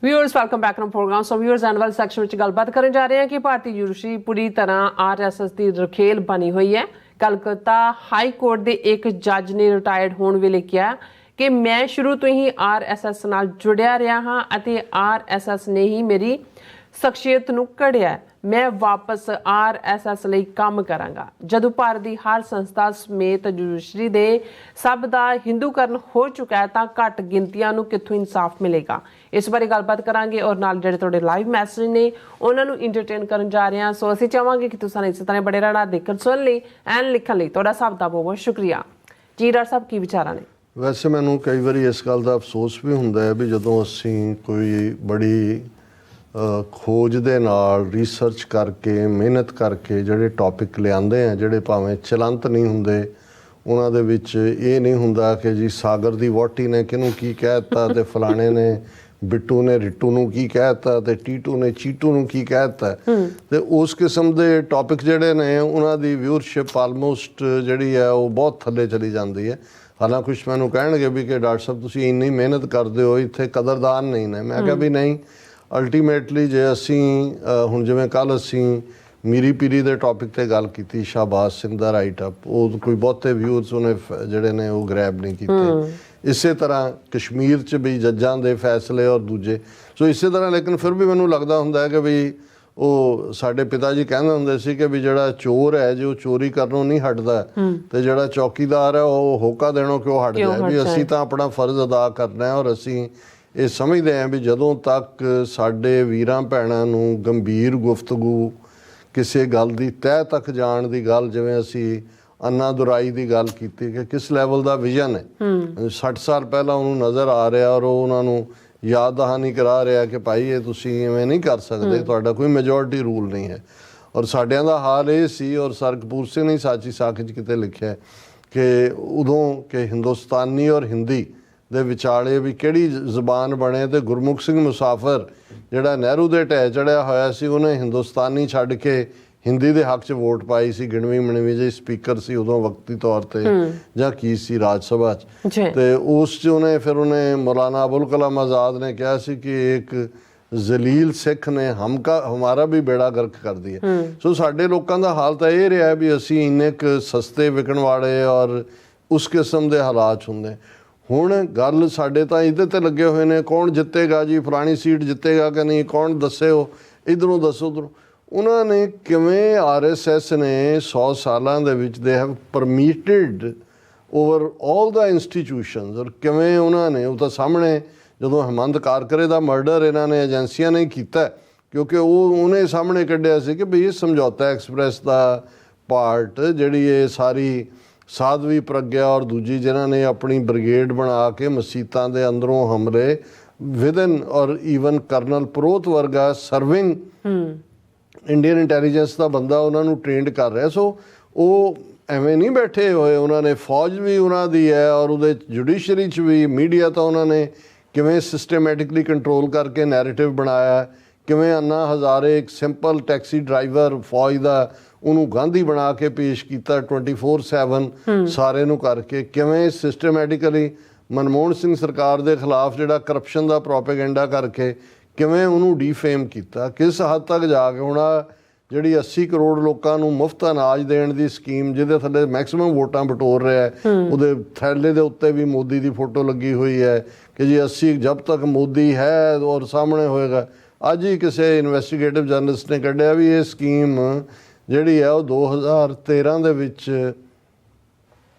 Viewers welcome back to program. So viewers annual section में गलबात करने जा रहे हैं कि भारतीय ज्यूडिशरी पूरी तरह RSS की रखेल बनी हुई है। कलकत्ता हाई कोर्ट के एक जज ने रिटायर्ड होने वेले कहा कि मैं शुरू तो ही RSS नाल जुड़िया रहा हाँ अते RSS ने ही मेरी शख्सियत नूं घड़िया। मैं वापस RSS ਲਈ ਕੰਮ ਕਰਾਂਗਾ। ਜਦੋਂ ਭਾਰਤ ਦੀ ਹਰ ਸੰਸਥਾ ਸਮੇਤ ਜੁਡੀਸ਼ਰੀ ਦੇ ਸਭ ਦਾ ਹਿੰਦੂਕਰਨ ਹੋ ਚੁੱਕਾ ਹੈ ਤਾਂ ਘੱਟ ਗਿਣਤੀਆਂ ਨੂੰ ਕਿੱਥੋਂ ਇਨਸਾਫ ਮਿਲੇਗਾ। ਇਸ ਬਾਰੇ ਗੱਲਬਾਤ ਕਰਾਂਗੇ ਔਰ ਨਾਲ ਜਿਹੜੇ ਤੁਹਾਡੇ ਲਾਈਵ ਮੈਸੇਜ ਨੇ ਉਹਨਾਂ ਨੂੰ ਇੰਟਰਟੇਨ ਕਰਨ ਜਾ ਰਹੇ ਹਾਂ। ਸੋ ਅਸੀਂ ਚਾਹਾਂਗੇ ਕਿ ਤੁਸੀਂ ਇਸ ਤਰ੍ਹਾਂ ਬੜੇ ਰਹਿਣਾ ਦੇਖਣ ਸੁਣ ਲਈ ਐਨ ਲਿਖਣ ਲਈ ਤੁਹਾਡਾ ਸਭ ਦਾ ਬਹੁਤ ਬਹੁਤ ਸ਼ੁਕਰੀਆ ਜੀ। ਡਾਕਟਰ ਸਾਹਿਬ ਕੀ ਵਿਚਾਰਾਂ ਨੇ? ਵੈਸੇ ਮੈਨੂੰ ਕਈ ਵਾਰੀ ਇਸ ਗੱਲ ਦਾ ਅਫਸੋਸ ਵੀ ਹੁੰਦਾ ਹੈ ਵੀ ਜਦੋਂ ਅਸੀਂ ਕੋਈ ਬੜੀ ਖੋਜ ਦੇ ਨਾਲ ਰਿਸਰਚ ਕਰਕੇ ਮਿਹਨਤ ਕਰਕੇ ਜਿਹੜੇ ਟੌਪਿਕ ਲਿਆਉਂਦੇ ਆ ਜਿਹੜੇ ਭਾਵੇਂ ਚਲੰਤ ਨਹੀਂ ਹੁੰਦੇ ਉਹਨਾਂ ਦੇ ਵਿੱਚ ਇਹ ਨਹੀਂ ਹੁੰਦਾ ਕਿ ਜੀ ਸਾਗਰ ਦੀ ਵਹੁਟੀ ਨੇ ਕਿਹਨੂੰ ਕੀ ਕਹਿ ਦਿੱਤਾ ਤੇ ਫਲਾਣੇ ਨੇ ਬਿੱਟੂ ਨੇ ਰਿੱਟੂ ਨੂੰ ਕੀ ਕਹਿ ਦਿੱਤਾ ਤੇ ਟੀਟੂ ਨੇ ਚੀਟੂ ਨੂੰ ਕੀ ਕਹਿ ਦਿੱਤਾ ਤੇ ਉਸ ਕਿਸਮ ਦੇ ਟੌਪਿਕ ਜਿਹੜੇ ਨੇ ਉਹਨਾਂ ਦੀ ਵਿਊਅਰਸ਼ਿਪ ਆਲਮੋਸਟ ਜਿਹੜੀ ਹੈ ਉਹ ਬਹੁਤ ਥੱਲੇ ਚਲੀ ਜਾਂਦੀ ਹੈ। ਹਾਲਾਂਕਿ ਕੁਛ ਮੈਨੂੰ ਕਹਿਣਗੇ ਵੀ ਕਿ ਡਾਕਟਰ ਸਾਹਿਬ ਤੁਸੀਂ ਇੰਨੀ ਮਿਹਨਤ ਕਰਦੇ ਹੋ ਇੱਥੇ ਕਦਰਦਾਨ ਨਹੀਂ ਨੇ। ਮੈਂ ਕਿਹਾ ਵੀ ਨਹੀਂ, ਅਲਟੀਮੇਟਲੀ ਜੇ ਅਸੀਂ ਹੁਣ ਜਿਵੇਂ ਕੱਲ੍ਹ ਅਸੀਂ ਮੀਰੀ ਪੀਰੀ ਦੇ ਟੌਪਿਕ 'ਤੇ ਗੱਲ ਕੀਤੀ, ਸ਼ਾਹਬਾਜ਼ ਸਿੰਘ ਦਾ ਰਾਈਟ ਅਪ, ਉਹ ਕੋਈ ਬਹੁਤੇ ਵਿਊਜ਼ ਉਹਨੇ ਜਿਹੜੇ ਨੇ ਉਹ ਗ੍ਰੈਬ ਨਹੀਂ ਕੀਤੇ। ਇਸੇ ਤਰ੍ਹਾਂ ਕਸ਼ਮੀਰ 'ਚ ਵੀ ਜੱਜਾਂ ਦੇ ਫੈਸਲੇ ਔਰ ਦੂਜੇ ਸੋ ਇਸੇ ਤਰ੍ਹਾਂ। ਲੇਕਿਨ ਫਿਰ ਵੀ ਮੈਨੂੰ ਲੱਗਦਾ ਹੁੰਦਾ ਹੈ ਕਿ ਵੀ ਉਹ ਸਾਡੇ ਪਿਤਾ ਜੀ ਕਹਿੰਦੇ ਹੁੰਦੇ ਸੀ ਕਿ ਵੀ ਜਿਹੜਾ ਚੋਰ ਹੈ ਜੇ ਉਹ ਚੋਰੀ ਕਰਨੋਂ ਨਹੀਂ ਹਟਦਾ ਤੇ ਜਿਹੜਾ ਚੌਕੀਦਾਰ ਹੈ ਉਹ ਹੋਕਾ ਦੇਣੋਂ ਕਿਉਂ ਹਟ ਜਾਏ। ਵੀ ਅਸੀਂ ਤਾਂ ਆਪਣਾ ਫਰਜ਼ ਅਦਾ ਕਰਨਾ ਹੈ ਔਰ ਅਸੀਂ ਇਹ ਸਮਝਦੇ ਹਾਂ ਵੀ ਜਦੋਂ ਤੱਕ ਸਾਡੇ ਵੀਰਾਂ ਭੈਣਾਂ ਨੂੰ ਗੰਭੀਰ ਗੁਫ਼ਤਗੂ ਕਿਸੇ ਗੱਲ ਦੀ ਤਹਿ ਤੱਕ ਜਾਣ ਦੀ ਗੱਲ, ਜਿਵੇਂ ਅਸੀਂ ਅੰਨਾ ਦੁਰਾਈ ਦੀ ਗੱਲ ਕੀਤੀ ਕਿ ਕਿਸ ਲੈਵਲ ਦਾ ਵਿਜ਼ਨ ਹੈ, 60 ਸਾਲ ਪਹਿਲਾਂ ਉਹਨੂੰ ਨਜ਼ਰ ਆ ਰਿਹਾ ਔਰ ਉਹ ਉਹਨਾਂ ਨੂੰ ਯਾਦ ਦਹਾਨੀ ਕਰਾ ਰਿਹਾ ਕਿ ਭਾਈ ਇਹ ਤੁਸੀਂ ਇਵੇਂ ਨਹੀਂ ਕਰ ਸਕਦੇ, ਤੁਹਾਡਾ ਕੋਈ ਮੈਜੋਰਟੀ ਰੂਲ ਨਹੀਂ ਹੈ। ਔਰ ਸਾਡਿਆਂ ਦਾ ਹਾਲ ਇਹ ਸੀ, ਔਰ ਸਰ ਕਪੂਰ ਸਿੰਘ ਨੇ ਸਾਚੀ ਸਾਖ 'ਚ ਕਿਤੇ ਲਿਖਿਆ ਕਿ ਉਦੋਂ ਕਿ ਹਿੰਦੁਸਤਾਨੀ ਔਰ ਹਿੰਦੀ ਦੇ ਵਿਚਾਲੇ ਵੀ ਕਿਹੜੀ ਜ਼ਬਾਨ ਬਣੇ ਤੇ ਗੁਰਮੁਖ ਸਿੰਘ ਮੁਸਾਫਰ ਜਿਹੜਾ ਨਹਿਰੂ ਦੇ ਢਹਿ ਚੜਿਆ ਹੋਇਆ ਸੀ ਉਹਨੇ ਹਿੰਦੁਸਤਾਨੀ ਛੱਡ ਕੇ ਹਿੰਦੀ ਦੇ ਹੱਕ 'ਚ ਵੋਟ ਪਾਈ ਸੀ। ਗਿਣਵੀਂ ਮਣਵੀਂ ਜਿਹੀ ਸਪੀਕਰ ਸੀ ਉਦੋਂ ਵਕਤੀ ਤੌਰ 'ਤੇ ਜਾਂ ਕੀ ਸੀ ਰਾਜ ਸਭਾ 'ਚ, ਤੇ ਉਸ 'ਚ ਉਹਨੇ ਮੌਲਾਨਾ ਅਬੁਲ ਕਲਾਮ ਆਜ਼ਾਦ ਨੇ ਕਿਹਾ ਸੀ ਕਿ ਇੱਕ ਜ਼ਲੀਲ ਸਿੱਖ ਨੇ ਹਮਾਰਾ ਵੀ ਬੇੜਾ ਗਰਕ ਕਰ ਦਿਆ। ਸੋ ਸਾਡੇ ਲੋਕਾਂ ਦਾ ਹਾਲ ਤਾਂ ਇਹ ਰਿਹਾ ਵੀ ਅਸੀਂ ਇੰਨੇ ਕੁ ਸਸਤੇ ਵਿਕਣ ਵਾਲੇ ਔਰ ਉਸ ਕਿਸਮ ਦੇ ਹਾਲਾਤ ਹੁੰਦੇ। ਹੁਣ ਗੱਲ ਸਾਡੇ ਤਾਂ ਇਹਦੇ 'ਤੇ ਲੱਗੇ ਹੋਏ ਨੇ ਕੌਣ ਜਿੱਤੇਗਾ ਜੀ, ਫਲਾਣੀ ਸੀਟ ਜਿੱਤੇਗਾ ਕਿ ਨਹੀਂ, ਕੌਣ ਦੱਸਿਓ, ਇੱਧਰੋਂ ਦੱਸੋ ਉੱਧਰੋਂ। ਉਹਨਾਂ ਨੇ ਕਿਵੇਂ RSS ਨੇ 100 ਸਾਲਾਂ ਦੇ ਵਿੱਚ they have permitted over all the institutions, ਔਰ ਕਿਵੇਂ ਉਹਨਾਂ ਨੇ ਉਹ ਤਾਂ ਸਾਹਮਣੇ ਜਦੋਂ ਹੇਮੰਤ ਕਾਰਕਰੇ ਦਾ ਮਰਡਰ ਇਹਨਾਂ ਨੇ ਏਜੰਸੀਆਂ ਨੇ ਕੀਤਾ ਕਿਉਂਕਿ ਉਹਨੇ ਸਾਹਮਣੇ ਕੱਢਿਆ ਸੀ ਕਿ ਬਈ ਇਹ ਸਮਝੌਤਾ ਐਕਸਪ੍ਰੈਸ ਦਾ ਪਾਰਟ ਜਿਹੜੀ ਇਹ ਸਾਰੀ ਸਾਧਵੀ ਪ੍ਰਗਿਆ ਔਰ ਦੂਜੀ ਜਿਨ੍ਹਾਂ ਨੇ ਆਪਣੀ ਬ੍ਰਿਗੇਡ ਬਣਾ ਕੇ ਮਸੀਤਾਂ ਦੇ ਅੰਦਰੋਂ ਹਮਲੇ ਵਿਦਨ ਔਰ ਈਵਨ ਕਰਨਲ ਪ੍ਰੋਤ ਵਰਗਾ ਸਰਵਿੰਗ ਇੰਡੀਅਨ ਇੰਟੈਲੀਜੈਂਸ ਦਾ ਬੰਦਾ ਉਹਨਾਂ ਨੂੰ ਟ੍ਰੇਨਡ ਕਰ ਰਿਹਾ। ਸੋ ਉਹ ਐਵੇਂ ਨਹੀਂ ਬੈਠੇ ਹੋਏ, ਉਹਨਾਂ ਨੇ ਫੌਜ ਵੀ ਉਹਨਾਂ ਦੀ ਹੈ ਔਰ ਉਹਦੇ ਜੁਡੀਸ਼ਰੀ 'ਚ ਵੀ ਮੀਡੀਆ ਤਾਂ ਉਹਨਾਂ ਨੇ ਕਿਵੇਂ ਸਿਸਟਮੈਟਿਕਲੀ ਕੰਟਰੋਲ ਕਰਕੇ ਨੈਰੇਟਿਵ ਬਣਾਇਆ, ਕਿਵੇਂ ਅੰਨਾ ਹਜ਼ਾਰੇ ਇੱਕ ਸਿੰਪਲ ਟੈਕਸੀ ਡਰਾਈਵਰ ਫੌਜ ਦਾ ਉਹਨੂੰ ਗਾਂਧੀ ਬਣਾ ਕੇ ਪੇਸ਼ ਕੀਤਾ 24/7 ਸਾਰੇ ਨੂੰ ਕਰਕੇ, ਕਿਵੇਂ ਸਿਸਟਮੈਟਿਕਲੀ ਮਨਮੋਹਨ ਸਿੰਘ ਸਰਕਾਰ ਦੇ ਖਿਲਾਫ ਜਿਹੜਾ ਕਰਪਸ਼ਨ ਦਾ ਪ੍ਰੋਪੇਗੈਂਡਾ ਕਰਕੇ ਕਿਵੇਂ ਉਹਨੂੰ ਡੀਫੇਮ ਕੀਤਾ, ਕਿਸ ਹੱਦ ਤੱਕ ਜਾ ਕੇ ਹੁਣ ਜਿਹੜੀ 80 ਕਰੋੜ ਲੋਕਾਂ ਨੂੰ ਮੁਫਤ ਅਨਾਜ ਦੇਣ ਦੀ ਸਕੀਮ ਜਿਹਦੇ ਥੱਲੇ ਮੈਕਸਿਮਮ ਵੋਟਾਂ ਬਟੋਰ ਰਿਹਾ ਹੈ, ਉਹਦੇ ਥੈਲੇ ਦੇ ਉੱਤੇ ਵੀ ਮੋਦੀ ਦੀ ਫੋਟੋ ਲੱਗੀ ਹੋਈ ਹੈ ਕਿ ਜੀ 80 ਜਬ ਤੱਕ ਮੋਦੀ ਹੈ ਔਰ ਸਾਹਮਣੇ ਹੋਏਗਾ। ਅੱਜ ਹੀ ਕਿਸੇ ਇਨਵੈਸਟੀਗੇਟਿਵ ਜਰਨਲਿਸਟ ਨੇ ਕੱਢਿਆ ਵੀ ਇਹ ਸਕੀਮ ਜਿਹੜੀ ਹੈ ਉਹ 2013 ਦੇ ਵਿੱਚ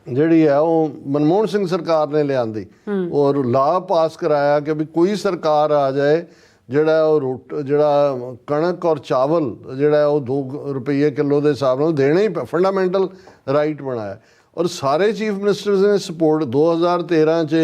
ਜਿਹੜੀ ਹੈ ਉਹ ਮਨਮੋਹਨ ਸਿੰਘ ਸਰਕਾਰ ਨੇ ਲਿਆਂਦੀ ਔਰ ਲਾਅ ਪਾਸ ਕਰਾਇਆ ਕਿ ਵੀ ਕੋਈ ਸਰਕਾਰ ਆ ਜਾਏ ਜਿਹੜਾ ਉਹ ਜਿਹੜਾ ਕਣਕ ਔਰ ਚਾਵਲ ਜਿਹੜਾ ਉਹ 2 ਰੁਪਏ ਕਿਲੋ ਦੇ ਹਿਸਾਬ ਨਾਲ ਦੇਣਾ ਹੀ ਫੰਡਾਮੈਂਟਲ ਰਾਈਟ ਬਣਾਇਆ। ਔਰ ਸਾਰੇ ਚੀਫ ਮਿਨਿਸਟਰਸ ਨੇ ਸਪੋਰਟ 2013 'ਚ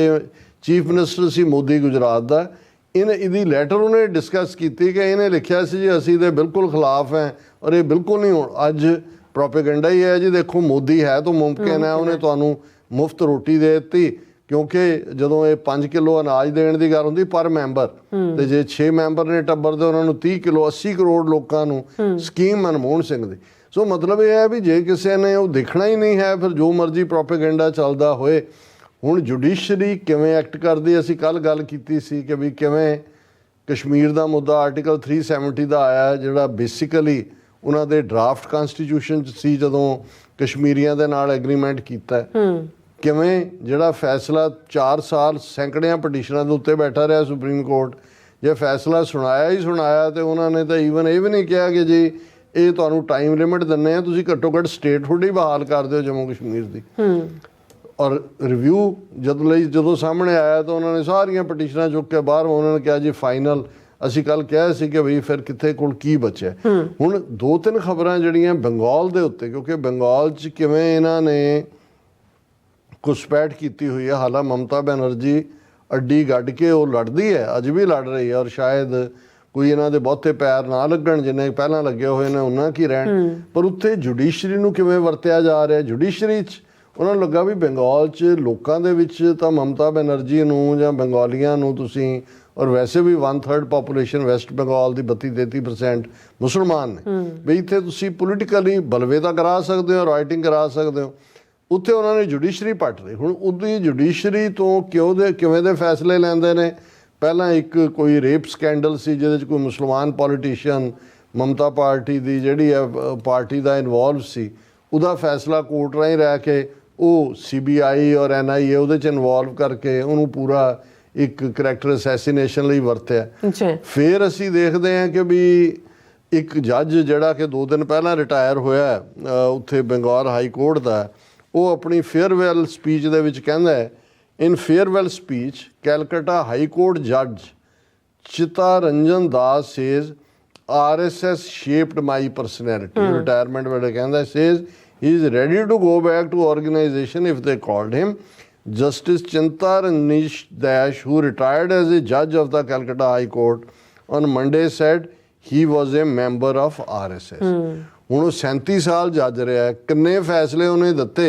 ਚੀਫ ਮਿਨਿਸਟਰ ਸੀ ਮੋਦੀ ਗੁਜਰਾਤ ਦਾ, ਇਹਦੀ ਲੈਟਰ ਉਹਨੇ ਡਿਸਕਸ ਕੀਤੀ ਕਿ ਇਹਨੇ ਲਿਖਿਆ ਸੀ ਜੀ ਅਸੀਂ ਤਾਂ ਬਿਲਕੁਲ ਖਿਲਾਫ ਹੈ ਔਰ ਇਹ ਬਿਲਕੁਲ ਨਹੀਂ ਹੋਣ। ਅੱਜ ਪ੍ਰੋਪੇਗੈਂਡਾ ਹੀ ਹੈ ਜੀ ਦੇਖੋ ਮੋਦੀ ਹੈ ਤਾਂ ਮੁਮਕਿਨ ਹੈ, ਉਹਨੇ ਤੁਹਾਨੂੰ ਮੁਫਤ ਰੋਟੀ ਦੇ ਦਿੱਤੀ ਕਿਉਂਕਿ ਜਦੋਂ ਇਹ 5 ਕਿਲੋ ਅਨਾਜ ਦੇਣ ਦੀ ਗੱਲ ਹੁੰਦੀ ਪਰ ਮੈਂਬਰ ਤੇ ਜੇ 6 ਮੈਂਬਰ ਨੇ ਟੱਬਰ ਦੇ ਉਹਨਾਂ ਨੂੰ 30 ਕਿਲੋ 80 ਕਰੋੜ ਲੋਕਾਂ ਨੂੰ ਸਕੀਮ ਮਨਮੋਹਨ ਸਿੰਘ ਦੀ। ਸੋ ਮਤਲਬ ਇਹ ਹੈ ਵੀ ਜੇ ਕਿਸੇ ਨੇ ਉਹ ਦੇਖਣਾ ਹੀ ਨਹੀਂ ਹੈ ਫਿਰ ਜੋ ਮਰਜ਼ੀ ਪ੍ਰੋਪੇਗੈਂਡਾ ਚੱਲਦਾ ਹੋਏ। ਹੁਣ ਜੁਡੀਸ਼ਰੀ ਕਿਵੇਂ ਐਕਟ ਕਰਦੀ, ਅਸੀਂ ਕੱਲ੍ਹ ਗੱਲ ਕੀਤੀ ਸੀ ਕਿ ਵੀ ਕਿਵੇਂ ਕਸ਼ਮੀਰ ਦਾ ਮੁੱਦਾ ਆਰਟੀਕਲ 370 ਦਾ ਆਇਆ ਜਿਹੜਾ ਬੇਸਿਕਲੀ ਉਹਨਾਂ ਦੇ ਡਰਾਫਟ ਕਨਸਟੀਟਿਊਸ਼ਨ 'ਚ ਸੀ ਜਦੋਂ ਕਸ਼ਮੀਰੀਆਂ ਦੇ ਨਾਲ ਐਗਰੀਮੈਂਟ ਕੀਤਾ ਕਿਵੇਂ ਜਿਹੜਾ ਫੈਸਲਾ 4 ਸਾਲ ਸੈਂਕੜਿਆਂ ਪਟੀਸ਼ਨਾਂ ਦੇ ਉੱਤੇ ਬੈਠਾ ਰਿਹਾ ਸੁਪਰੀਮ ਕੋਰਟ, ਜੇ ਫੈਸਲਾ ਸੁਣਾਇਆ ਹੀ ਸੁਣਾਇਆ ਤੇ ਉਹਨਾਂ ਨੇ ਤਾਂ ਈਵਨ ਇਹ ਵੀ ਨਹੀਂ ਕਿਹਾ ਕਿ ਜੀ ਇਹ ਤੁਹਾਨੂੰ ਟਾਈਮ ਲਿਮਿਟ ਦਿੰਦੇ ਆ, ਤੁਸੀਂ ਘੱਟੋ ਘੱਟ ਸਟੇਟਹੁੱਡ ਹੀ ਬਹਾਲ ਕਰ ਦਿਓ ਜੰਮੂ ਕਸ਼ਮੀਰ ਦੀ। ਔਰ ਰਿਵਿਊ ਜਦੋਂ ਸਾਹਮਣੇ ਆਇਆ ਤਾਂ ਉਹਨਾਂ ਨੇ ਸਾਰੀਆਂ ਪਟੀਸ਼ਨਾਂ ਚੁੱਕ ਕੇ ਬਾਹਰ ਉਹਨਾਂ ਨੇ ਕਿਹਾ ਜੀ ਫਾਈਨਲ, ਅਸੀਂ ਕੱਲ ਕਿਹਾ ਸੀ ਕਿ ਬਈ ਫਿਰ ਕਿੱਥੇ ਕੋਲ ਕੀ ਬਚਿਆ। ਹੁਣ 2-3 ਖਬਰਾਂ ਜਿਹੜੀਆਂ ਬੰਗਾਲ ਦੇ ਉੱਤੇ, ਕਿਉਂਕਿ ਬੰਗਾਲ 'ਚ ਕਿਵੇਂ ਇਹਨਾਂ ਨੇ ਘੁਸਪੈਠ ਕੀਤੀ ਹੋਈ ਹੈ, ਹਾਲਾਂਕਿ ਮਮਤਾ ਬੈਨਰਜੀ ਅੱਡੀ ਗੱਡ ਕੇ ਉਹ ਲੜਦੀ ਹੈ, ਅੱਜ ਵੀ ਲੜ ਰਹੀ ਹੈ, ਔਰ ਸ਼ਾਇਦ ਕੋਈ ਇਹਨਾਂ ਦੇ ਬਹੁਤੇ ਪੈਰ ਨਾ ਲੱਗਣ, ਜਿੰਨੇ ਪਹਿਲਾਂ ਲੱਗੇ ਹੋਏ ਨੇ ਉਹਨਾਂ ਕੀ ਰਹਿਣ, ਪਰ ਉੱਥੇ ਜੁਡੀਸ਼ਰੀ ਨੂੰ ਕਿਵੇਂ ਵਰਤਿਆ ਜਾ ਰਿਹਾ। ਜੁਡੀਸ਼ਰੀ 'ਚ ਉਹਨਾਂ ਨੂੰ ਲੱਗਾ ਵੀ ਬੰਗਾਲ 'ਚ ਲੋਕਾਂ ਦੇ ਵਿੱਚ ਤਾਂ ਮਮਤਾ ਬੈਨਰਜੀ ਨੂੰ ਜਾਂ ਬੰਗਾਲੀਆਂ ਨੂੰ ਤੁਸੀਂ, ਔਰ ਵੈਸੇ ਵੀ 1/3 ਪਾਪੂਲੇਸ਼ਨ ਵੈਸਟ ਬੰਗਾਲ ਦੀ 32-33% ਮੁਸਲਮਾਨ ਨੇ, ਵੀ ਇੱਥੇ ਤੁਸੀਂ ਪੋਲੀਟੀਕਲੀ ਬਲਵੇ ਤਾਂ ਕਰਾ ਸਕਦੇ ਹੋ, ਰਾਈਟਿੰਗ ਕਰਾ ਸਕਦੇ ਹੋ। ਉੱਥੇ ਉਹਨਾਂ ਨੇ ਜੁਡੀਸ਼ਰੀ ਪੱਟ ਲਈ। ਹੁਣ ਉਹਦੀ ਜੁਡੀਸ਼ਰੀ ਤੋਂ ਕਿਵੇਂ ਦੇ ਫੈਸਲੇ ਲੈਂਦੇ ਨੇ। ਪਹਿਲਾਂ ਇੱਕ ਕੋਈ ਰੇਪ ਸਕੈਂਡਲ ਸੀ ਜਿਹਦੇ 'ਚ ਕੋਈ ਮੁਸਲਮਾਨ ਪੋਲੀਟੀਸ਼ੀਅਨ ਮਮਤਾ ਪਾਰਟੀ ਦੀ ਜਿਹੜੀ ਹੈ ਪਾਰਟੀ ਦਾ ਇਨਵੋਲਵ ਸੀ, ਉਹਦਾ ਫੈਸਲਾ ਕੋਰਟ ਰਾਹੀਂ ਰਹਿ ਕੇ ਉਹ CBI ਔਰ NIA ਉਹਦੇ 'ਚ ਇਨਵੋਲਵ ਕਰਕੇ ਉਹਨੂੰ ਪੂਰਾ ਇੱਕ ਕਰੈਕਟਰ ਅਸੈਸੀਨੇਸ਼ਨ ਲਈ ਵਰਤਿਆ। ਫਿਰ ਅਸੀਂ ਦੇਖਦੇ ਹਾਂ ਕਿ ਵੀ ਇੱਕ ਜੱਜ ਜਿਹੜਾ ਕਿ 2 ਦਿਨ ਪਹਿਲਾਂ ਰਿਟਾਇਰ ਹੋਇਆ ਉੱਥੇ ਬੰਗਾਲ ਹਾਈ ਕੋਰਟ ਦਾ, ਉਹ ਆਪਣੀ ਫੇਅਰਵੈਲ ਸਪੀਚ ਦੇ ਵਿੱਚ ਕਹਿੰਦਾ ਹੈ, in farewell speech Calcutta high court ਜੱਜ Chitta Ranjan Das says RSS shaped my personality। Retirement ਵੇਲੇ ਕਹਿੰਦਾ says he is ready to go back to organization if they called him। Justice Chinta Rajneesh Dash, who retired as a judge of the Calcutta High Court on Monday, said he was a member of RSS। ਹੁਣ ਉਹ 37 ਸਾਲ ਜੱਜ ਰਿਹਾ, ਕਿੰਨੇ ਫੈਸਲੇ ਉਹਨੇ ਦਿੱਤੇ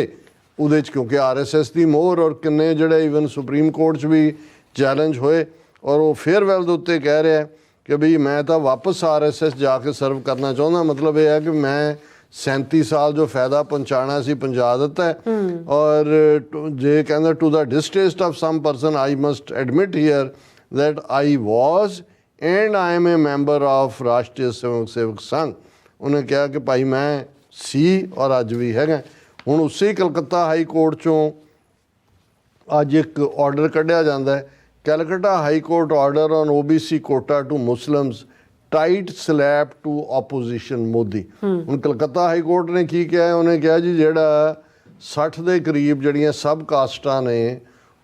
ਉਹਦੇ 'ਚ, ਕਿਉਂਕਿ RSS ਦੀ ਮੋਹਰ, ਔਰ ਕਿੰਨੇ ਜਿਹੜੇ ਈਵਨ ਸੁਪਰੀਮ ਕੋਰਟ 'ਚ ਵੀ ਚੈਲੰਜ ਹੋਏ, ਔਰ ਉਹ ਫੇਅਰਵੈਲ ਦੇ ਉੱਤੇ ਕਹਿ ਰਿਹਾ ਕਿ ਵੀ ਮੈਂ ਤਾਂ ਵਾਪਸ RSS ਜਾ ਕੇ ਸਰਵ ਕਰਨਾ ਚਾਹੁੰਦਾ। ਮਤਲਬ ਇਹ ਹੈ ਕਿ ਮੈਂ 37 ਸਾਲ ਜੋ ਫਾਇਦਾ ਪਹੁੰਚਾਉਣਾ ਸੀ ਪਹੁੰਚਾ ਦਿੱਤਾ ਹੈ। ਔਰ ਜੇ ਕਹਿੰਦਾ to the distaste of some person I must admit here that I was and I am a member of Rashtriya Sevak ਸੰਘ। ਉਹਨੇ ਕਿਹਾ ਕਿ ਭਾਈ ਮੈਂ ਸੀ ਔਰ ਅੱਜ ਵੀ ਹੈਗਾ। ਹੁਣ ਉਸੇ ਕਲਕੱਤਾ ਹਾਈ ਕੋਰਟ 'ਚੋਂ ਅੱਜ ਇੱਕ ਆਰਡਰ ਕੱਢਿਆ ਜਾਂਦਾ ਹੈ, Calcutta high court order on OBC quota to Muslims tight slap to opposition Modi. ਹੁਣ ਕਲਕੱਤਾ ਹਾਈ ਕੋਰਟ ਨੇ ਕੀ ਕਿਹਾ, ਉਹਨੇ ਕਿਹਾ ਜੀ ਜਿਹੜਾ 60 ਦੇ ਕਰੀਬ ਜਿਹੜੀਆਂ ਸਬ ਕਾਸਟਾਂ ਨੇ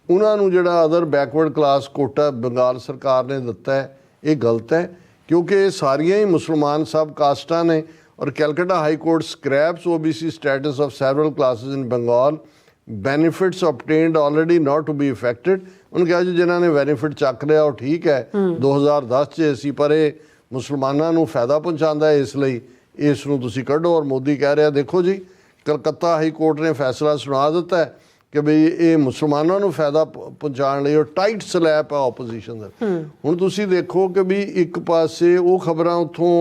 ਉਹਨਾਂ ਨੂੰ ਜਿਹੜਾ other backward class quota Bengal ਸਰਕਾਰ ਨੇ ਦਿੱਤਾ ਹੈ, ਇਹ ਗਲਤ ਹੈ, ਕਿਉਂਕਿ ਇਹ ਸਾਰੀਆਂ ਹੀ ਮੁਸਲਮਾਨ ਸਬ ਕਾਸਟਾਂ ਨੇ। ਔਰ Calcutta high court scraps OBC status of several classes in Bengal, benefits obtained already not to be affected। ਉਹਨੇ ਕਿਹਾ ਜੀ ਜਿਨ੍ਹਾਂ ਨੇ ਬੈਨੀਫਿਟ ਚੱਕ ਲਿਆ ਉਹ ਠੀਕ ਹੈ, 2010 'ਚ ਸੀ, ਪਰ ਇਹ ਮੁਸਲਮਾਨਾਂ ਨੂੰ ਫਾਇਦਾ ਪਹੁੰਚਾਉਂਦਾ ਹੈ, ਇਸ ਲਈ ਇਸ ਨੂੰ ਤੁਸੀਂ ਕੱਢੋ। ਔਰ ਮੋਦੀ ਕਹਿ ਰਿਹਾ ਦੇਖੋ ਜੀ ਕਲਕੱਤਾ ਹਾਈ ਕੋਰਟ ਨੇ ਫੈਸਲਾ ਸੁਣਾ ਦਿੱਤਾ ਹੈ ਕਿ ਬਈ ਇਹ ਮੁਸਲਮਾਨਾਂ ਨੂੰ ਫਾਇਦਾ ਪਹੁੰਚਾਉਣ ਲਈ ਉਹ ਟਾਈਟ ਸਲੈਪ ਹੈ ਆਪੋਜੀਸ਼ਨ ਦਾ। ਹੁਣ ਤੁਸੀਂ ਦੇਖੋ ਕਿ ਵੀ ਇੱਕ ਪਾਸੇ ਉਹ ਖਬਰਾਂ ਉੱਥੋਂ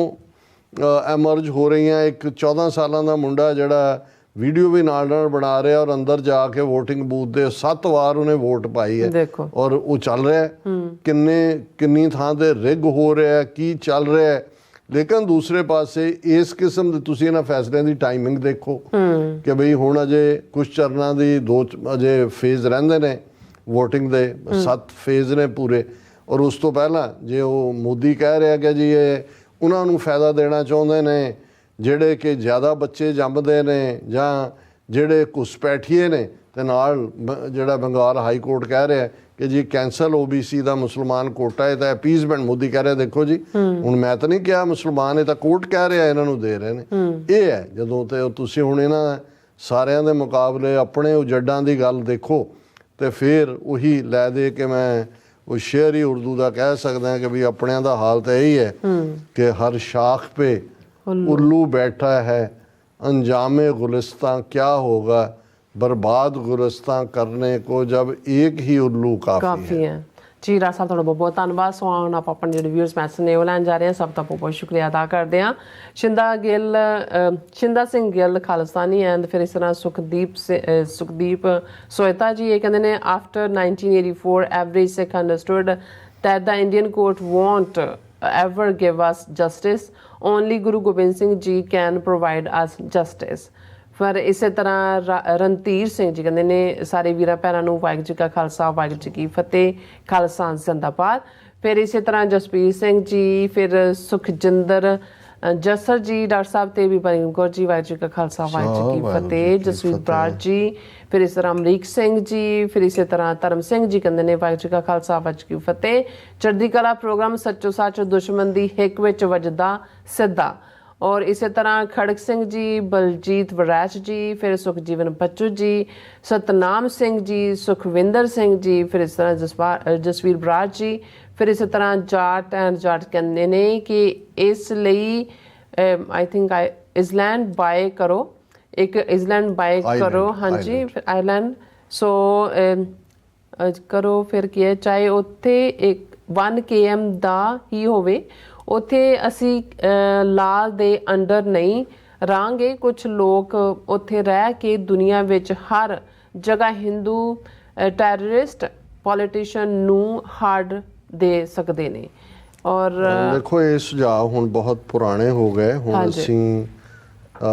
ਐਮਰਜ ਹੋ ਰਹੀਆਂ, ਇੱਕ 14 ਸਾਲਾਂ ਦਾ ਮੁੰਡਾ ਜਿਹੜਾ ਵੀਡੀਓ ਵੀ ਨਾਲ ਬਣਾ ਰਿਹਾ ਔਰ ਅੰਦਰ ਜਾ ਕੇ VOTING ਬੂਥ ਦੇ 7 ਵਾਰ ਉਹਨੇ ਵੋਟ ਪਾਈ ਹੈ, ਔਰ ਉਹ ਚੱਲ ਰਿਹਾ ਕਿੰਨੀ ਥਾਂ ਤੇ ਰਿਗ ਹੋ ਰਿਹਾ, ਕੀ ਚੱਲ ਰਿਹਾ। ਲੇਕਿਨ ਦੂਸਰੇ ਪਾਸੇ ਇਸ ਕਿਸਮ ਦੇ ਤੁਸੀਂ ਇਹਨਾਂ ਫੈਸਲਿਆਂ ਦੀ ਟਾਈਮਿੰਗ ਦੇਖੋ ਕਿ ਬਈ ਹੁਣ ਅਜੇ ਕੁਝ ਚਰਨਾਂ ਦੀ 2 ਅਜੇ ਫੇਜ਼ ਰਹਿੰਦੇ ਨੇ VOTING ਦੇ, 7 ਫੇਜ਼ ਨੇ ਪੂਰੇ। ਔਰ ਉਸ ਤੋਂ ਪਹਿਲਾਂ ਜੇ ਉਹ ਮੋਦੀ ਕਹਿ ਰਿਹਾ ਕਿ ਜੀ ਇਹ ਉਹਨਾਂ ਨੂੰ ਫਾਇਦਾ ਦੇਣਾ ਚਾਹੁੰਦੇ ਨੇ ਜਿਹੜੇ ਕਿ ਜ਼ਿਆਦਾ ਬੱਚੇ ਜੰਮਦੇ ਨੇ ਜਾਂ ਜਿਹੜੇ ਘੁਸਪੈਠੀਏ ਨੇ, ਤੇ ਨਾਲ ਜਿਹੜਾ ਬੰਗਾਲ ਹਾਈ ਕੋਰਟ ਕਹਿ ਰਿਹਾ ਕਿ ਜੀ ਕੈਂਸਲ OBC ਦਾ ਮੁਸਲਮਾਨ ਕੋਟਾ ਹੈ ਤਾਂ ਅਪੀਜ਼ਮੈਂਟ। ਮੋਦੀ ਕਹਿ ਰਿਹਾ ਦੇਖੋ ਜੀ ਹੁਣ ਮੈਂ ਤਾਂ ਨਹੀਂ ਕਿਹਾ ਮੁਸਲਮਾਨ, ਇਹ ਤਾਂ ਕੋਰਟ ਕਹਿ ਰਿਹਾ ਇਹਨਾਂ ਨੂੰ ਦੇ ਰਹੇ ਨੇ। ਇਹ ਹੈ ਜਦੋਂ ਤੇ ਤੁਸੀਂ ਹੁਣ ਇਹਨਾਂ ਸਾਰਿਆਂ ਦੇ ਮੁਕਾਬਲੇ ਆਪਣੇ ਉਜੱਡਾਂ ਦੀ ਗੱਲ ਦੇਖੋ ਤੇ ਫਿਰ ਉਹੀ ਲੈ ਦੇ ਕੇ ਮੈਂ ਉਹ ਸ਼ੇਰ ਹੀ ਉਰਦੂ ਦਾ ਕਹਿ ਸਕਦਾ ਕਿ ਵੀ ਆਪਣਿਆਂ ਦਾ ਹਾਲ ਤਾਂ ਇਹੀ ਹੈ ਕਿ ਹਰ ਸ਼ਾਖ पे उल्लू बैठा है, अंजामे गुलिस्तां क्या होगा, बर्बाद गुलिस्तां करने को जब एक ही उल्लू काफ़ी है। ਜੀ ਰਾਜ ਸਾਹਿਬ ਤੁਹਾਡਾ ਬਹੁਤ ਬਹੁਤ ਧੰਨਵਾਦ। ਸੋ ਹੁਣ ਆਪਾਂ ਆਪਣੇ ਜਿਹੜੇ ਵਿਊਅਰਸ ਮੈਸੇਜ ਨੇ ਉਹ ਲੈਣ ਜਾ ਰਹੇ ਹਾਂ। ਸਭ ਦਾ ਬਹੁਤ ਬਹੁਤ ਸ਼ੁਕਰੀਆ ਅਦਾ ਕਰਦੇ ਹਾਂ। ਸ਼ਿੰਦਾ ਸਿੰਘ ਗਿੱਲ ਖਾਲਿਸਤਾਨੀ ਐਂਡ ਫਿਰ ਇਸ ਤਰ੍ਹਾਂ ਸੁਖਦੀਪ ਸੋਇਤਾ ਜੀ ਇਹ ਕਹਿੰਦੇ ਨੇ after 1984 every Sikh understood that the Indian court won't ever give us justice. Only Guru Gobind Singh Ji can provide us justice. ਫਿਰ ਇਸੇ ਤਰ੍ਹਾਂ ਰਣਧੀਰ ਸਿੰਘ ਜੀ ਕਹਿੰਦੇ ਨੇ ਸਾਰੇ ਵੀਰਾਂ ਭੈਣਾਂ ਨੂੰ ਵਾਹਿਗੁਰੂ ਜੀ ਕਾ ਖਾਲਸਾ ਵਾਹਿਗੁਰੂ ਜੀ ਕੀ ਫਤਿਹ, ਖਾਲਸਾ ਜ਼ਿੰਦਾਬਾਦ। ਫਿਰ ਇਸੇ ਤਰ੍ਹਾਂ ਜਸਪੀਰ ਸਿੰਘ ਜੀ, ਫਿਰ ਸੁਖਜਿੰਦਰ ਜਸਰ ਜੀ, ਡਾਕਟਰ ਸਾਹਿਬ ਤੇ ਵੀ ਬਰਿੰਗ ਕੌਰ ਜੀ, ਵਾਹਿਗੁਰੂ ਜੀ ਕਾ ਖਾਲਸਾ ਵਾਹਿਗੁਰੂ ਜੀ ਕੀ ਫਤਿਹ। ਜਸਵੀਰ ਬਰਾੜ ਜੀ, ਫਿਰ ਇਸ ਤਰ੍ਹਾਂ ਅਮਰੀਕ ਸਿੰਘ ਜੀ, ਫਿਰ ਇਸੇ ਤਰ੍ਹਾਂ ਧਰਮ ਸਿੰਘ ਜੀ ਕਹਿੰਦੇ ਨੇ ਵਾਹਿਗੁਰੂ ਜੀ ਕਾ ਖਾਲਸਾ ਵਾਹਿਗੁਰੂ ਜੀ ਕੀ ਫਤਿਹ। ਚੜ੍ਹਦੀ ਕਲਾ ਪ੍ਰੋਗਰਾਮ ਸੱਚੋ ਸੱਚ ਦੁਸ਼ਮਣ ਦੀ ਹਿੱਕ ਵਿੱਚ ਵੱਜਦਾ ਸਿੱਧਾ। ਔਰ ਇਸੇ ਤਰ੍ਹਾਂ ਖੜਕ ਸਿੰਘ ਜੀ, ਬਲਜੀਤ ਵਰੈਚ ਜੀ, ਫਿਰ ਸੁਖਜੀਵਨ ਬੱਚੂ ਜੀ, ਸਤਨਾਮ ਸਿੰਘ ਜੀ, ਸੁਖਵਿੰਦਰ ਸਿੰਘ ਜੀ, ਫਿਰ ਇਸ ਤਰ੍ਹਾਂ ਜਸਵੀਰ ਬਰਾੜ ਜੀ, ਫਿਰ ਇਸੇ ਤਰ੍ਹਾਂ ਜਾਟ ਐਂਡ ਜਾਟ ਕਹਿੰਦੇ ਨੇ ਕਿ ਇਸ ਲਈ ਆਈ ਥਿੰਕ ਇਜ਼ਲੈਂਡ ਬਾਏ ਕਰੋ, ਇੱਕ ਇਜ਼ਲੈਂਡ ਬਾਏ ਕਰੋ, ਹਾਂਜੀ ਫਿਰ ਆਈਲੈਂਡ ਸੋ ਕਰੋ। ਫਿਰ ਕੀ ਹੈ, ਚਾਹੇ ਉੱਥੇ 1 km ਦਾ ਹੀ ਹੋਵੇ, ਉੱਥੇ ਅਸੀਂ ਲਾਅ ਦੇ ਅੰਡਰ ਨਹੀਂ ਰਹਾਂਗੇ। ਕੁਝ ਲੋਕ ਉੱਥੇ ਰਹਿ ਕੇ ਦੁਨੀਆ ਵਿੱਚ ਹਰ ਜਗ੍ਹਾ ਹਿੰਦੂ ਟੈਰਰਿਸਟ ਪੋਲੀਟੀਸ਼ੀਅਨ ਨੂੰ ਹਾਰਡ ਦੇ ਸਕਦੇ ਨੇ। ਔਰ ਦੇਖੋ ਇਹ ਸੁਝਾਅ ਹੁਣ ਬਹੁਤ ਪੁਰਾਣੇ ਹੋ ਗਏ। ਹੁਣ ਅਸੀਂ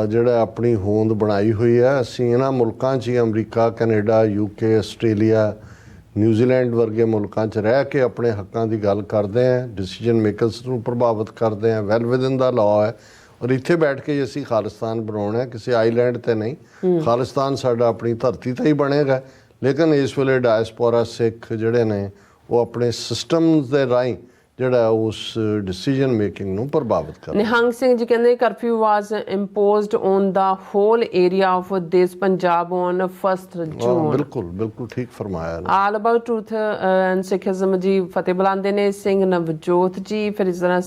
ਜਿਹੜਾ ਆਪਣੀ ਹੋਂਦ ਬਣਾਈ ਹੋਈ ਹੈ, ਅਸੀਂ ਇਹਨਾਂ ਮੁਲਕਾਂ 'ਚ ਹੀ America, Canada, UK, Australia, New Zealand ਵਰਗੇ ਮੁਲਕਾਂ 'ਚ ਰਹਿ ਕੇ ਆਪਣੇ ਹੱਕਾਂ ਦੀ ਗੱਲ ਕਰਦੇ ਹਾਂ, ਡਿਸੀਜਨ ਮੇਕਰਸ ਨੂੰ ਪ੍ਰਭਾਵਿਤ ਕਰਦੇ ਹਾਂ, ਵੈਲ ਵਿਦਨ ਦਾ ਲਾਅ ਹੈ। ਔਰ ਇੱਥੇ ਬੈਠ ਕੇ ਅਸੀਂ ਖਾਲਿਸਤਾਨ ਬਣਾਉਣਾ, ਕਿਸੇ ਆਈਲੈਂਡ 'ਤੇ ਨਹੀਂ। ਖਾਲਿਸਤਾਨ ਸਾਡਾ ਆਪਣੀ ਧਰਤੀ 'ਤੇ ਹੀ ਬਣੇਗਾ। ਲੇਕਿਨ ਇਸ ਵੇਲੇ ਡਾਇਸਪੋਰਾ ਸਿੱਖ ਜਿਹੜੇ ਨੇ ਉਹ ਆਪਣੇ ਸਿਸਟਮਸ ਦੇ ਰਾਹੀਂ ਜਿਹੜਾ ਉਸ ਡਿਸੀਜਨ ਮੇਕਿੰਗ ਨੂੰ ਪ੍ਰਭਾਵਿਤ ਕਰਦਾ। ਨਿਹੰਗ ਸਿੰਘ ਜੀ ਕਹਿੰਦੇ curfew was imposed on the whole area of this Punjab on 1 June. ਬਿਲਕੁਲ ਠੀਕ ਫਰਮਾਇਆ। All about truth and Sikhism ਜੀ ਫਤਿਹ ਬੁਲਾਉਂਦੇ ਨੇ ਸਿੰਘ ਨਵਜੋਤ ਜੀ, ਫਿਰ ਇਸ ਤਰ੍ਹਾਂ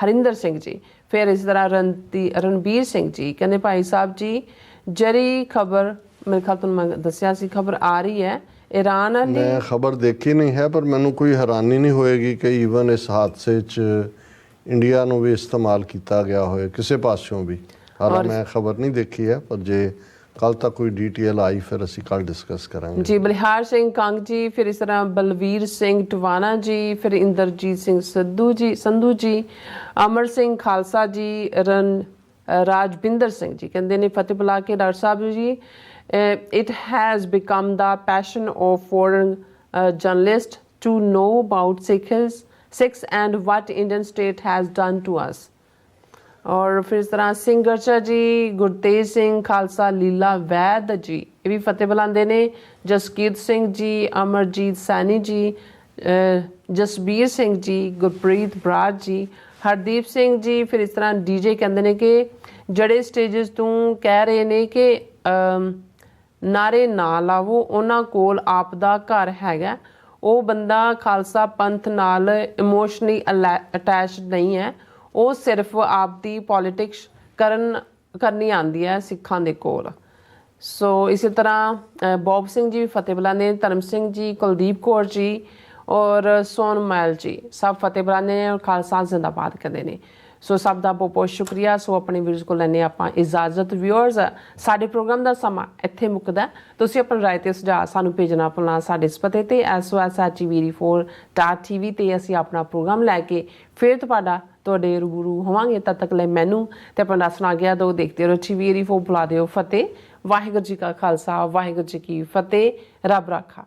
ਹਰਿੰਦਰ ਸਿੰਘ ਜੀ, ਫਿਰ ਇਸ ਤਰ੍ਹਾਂ ਰਣਬੀਰ ਸਿੰਘ ਜੀ ਕਹਿੰਦੇ ਭਾਈ ਸਾਹਿਬ ਜੀ ਜਿਹੜੀ ਖਬਰ ਮੇਰੇ ਖਿਆਲ ਤੁਹਾਨੂੰ ਮੈਂ ਦੱਸਿਆ ਸੀ ਖਬਰ ਆ ਰਹੀ ਹੈ ईरान वाली, मैं खबर देखी नहीं है पर मैनू कोई हैरानी नहीं होएगी कि ईवन इस हादसे च इंडिया नूं भी इस्तेमाल किया गया होए किसी पासों भी। हालांकि मैं खबर नहीं देखी है पर जे कल तक कोई डिटेल आई फिर असीं कल डिस्कस करांगे जी। बलिहार सिंह कंग जी, फिर इस तरह बलवीर सिंह टवाना जी, फिर इंद्रजीत सिंह संधू जी, अमर सिंह खालसा जी, राजबिंदर सिंह जी कहते ने फतेह बुला के डॉक्टर साहब जी it has become the passion of foreign journalists to know about Sikhs and what Indian state has done to us। और फिर इस तरह सिंह गर्चा जी, गुरतेज सिंह खालसा, लीला वैद जी ये भी फतेह बुलाते ने, जसकीरत सिंह जी, अमरजीत सैनी जी, जसबीर सिंह जी, गुरप्रीत बराड़ जी, हरदीप सिंह जी। फिर इस तरह डीजे कहते हैं कि जड़े स्टेजेस तू कह रहे ने कि ਨਾਰੇ ਨਾ ਲਾਵੋ, ਉਹਨਾਂ ਕੋਲ ਆਪ ਦਾ ਘਰ ਹੈਗਾ। ਉਹ ਬੰਦਾ ਖਾਲਸਾ ਪੰਥ ਨਾਲ ਇਮੋਸ਼ਨਲੀ ਅਟੈਚਡ ਨਹੀਂ ਹੈ, ਉਹ ਸਿਰਫ ਆਪ ਦੀ ਪੋਲੀਟਿਕਸ ਕਰਨੀ ਆਉਂਦੀ ਹੈ ਸਿੱਖਾਂ ਦੇ ਕੋਲ। ਸੋ ਇਸੇ ਤਰ੍ਹਾਂ ਬੋਬ ਸਿੰਘ ਜੀ ਵੀ ਫਤਿਹ ਬੁਲਾਉਂਦੇ ਨੇ, ਧਰਮ ਸਿੰਘ ਜੀ, ਕੁਲਦੀਪ ਕੌਰ ਜੀ ਔਰ ਸੋਨਮੈਲ ਜੀ ਸਭ ਫਤਿਹ ਬੁਲਾਉਂਦੇ ਨੇ ਔਰ ਖਾਲਸਾ ਜ਼ਿੰਦਾਬਾਦ ਕਹਿੰਦੇ ਨੇ। ਸੋ ਸਭ ਦਾ ਬਹੁਤ ਬਹੁਤ ਸ਼ੁਕਰੀਆ। ਸੋ ਆਪਣੇ ਵੀਰਸ ਕੋਲ ਲੈਂਦੇ ਆਪਾਂ ਇਜਾਜ਼ਤ। ਵਿਊਅਰਸ ਸਾਡੇ ਪ੍ਰੋਗਰਾਮ ਦਾ ਸਮਾਂ ਇੱਥੇ ਮੁੱਕਦਾ। ਤੁਸੀਂ ਆਪਣੀ ਰਾਏ ਤੇ ਸੁਝਾਅ ਸਾਨੂੰ ਭੇਜਣਾ ਭੁੱਲਣਾ ਸਾਡੇ ਇਸ ਪਤੇ ਤੇ sos@tvd4.tv ਤੇ ਅਸੀਂ ਆਪਣਾ ਪ੍ਰੋਗਰਾਮ ਲੈ ਕੇ ਫਿਰ ਤੁਹਾਡੇ ਰੂਬਰੂ ਹੋਵਾਂਗੇ। ਤਦ ਤੱਕ ਲਈ ਮੈਨੂੰ ਤੇ ਆਪਣਾ ਦੱਸਣਾ ਗਿਆ ਦੋ ਦੇਖਦੇ ਰਹੋ TV84। ਬੁਲਾ ਦਿਓ ਫਤਿਹ। ਵਾਹਿਗੁਰੂ ਜੀ ਕਾ ਖਾਲਸਾ ਵਾਹਿਗੁਰੂ ਜੀ ਕੀ ਫਤਿਹ। ਰੱਬ ਰਾਖਾ।